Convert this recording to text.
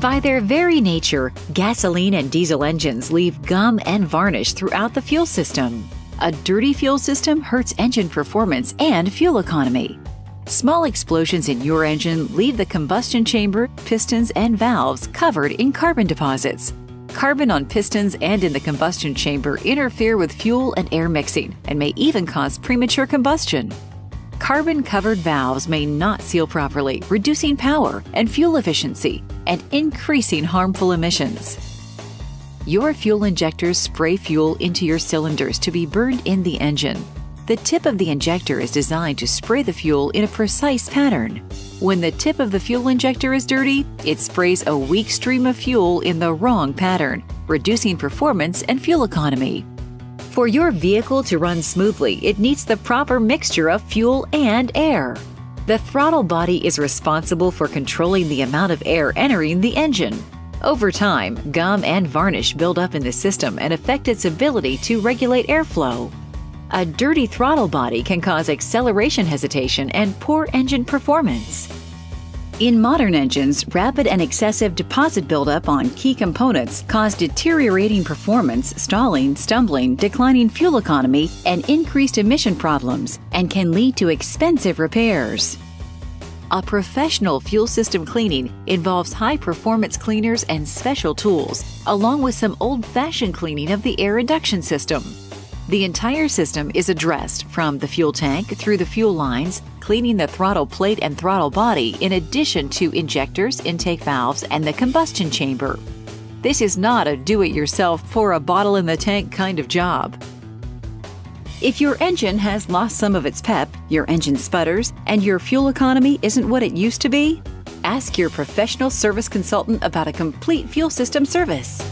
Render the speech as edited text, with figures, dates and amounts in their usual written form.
By their very nature, gasoline and diesel engines leave gum and varnish throughout the fuel system. A dirty fuel system hurts engine performance and fuel economy. Small explosions in your engine leave the combustion chamber, pistons, and valves covered in carbon deposits. Carbon on pistons and in the combustion chamber interfere with fuel and air mixing and may even cause premature combustion. Carbon-covered valves may not seal properly, reducing power and fuel efficiency and increasing harmful emissions. Your fuel injectors spray fuel into your cylinders to be burned in the engine. The tip of the injector is designed to spray the fuel in a precise pattern. When the tip of the fuel injector is dirty, it sprays a weak stream of fuel in the wrong pattern, reducing performance and fuel economy. For your vehicle to run smoothly, it needs the proper mixture of fuel and air. The throttle body is responsible for controlling the amount of air entering the engine. Over time, gum and varnish build up in the system and affect its ability to regulate airflow. A dirty throttle body can cause acceleration hesitation and poor engine performance. In modern engines, rapid and excessive deposit buildup on key components cause deteriorating performance, stalling, stumbling, declining fuel economy, and increased emission problems, and can lead to expensive repairs. A professional fuel system cleaning involves high-performance cleaners and special tools, along with some old-fashioned cleaning of the air induction system. The entire system is addressed from the fuel tank through the fuel lines, cleaning the throttle plate and throttle body in addition to injectors, intake valves, and the combustion chamber. This is not a do-it-yourself, pour a bottle in the tank kind of job. If your engine has lost some of its pep, your engine sputters, and your fuel economy isn't what it used to be, ask your professional service consultant about a complete fuel system service.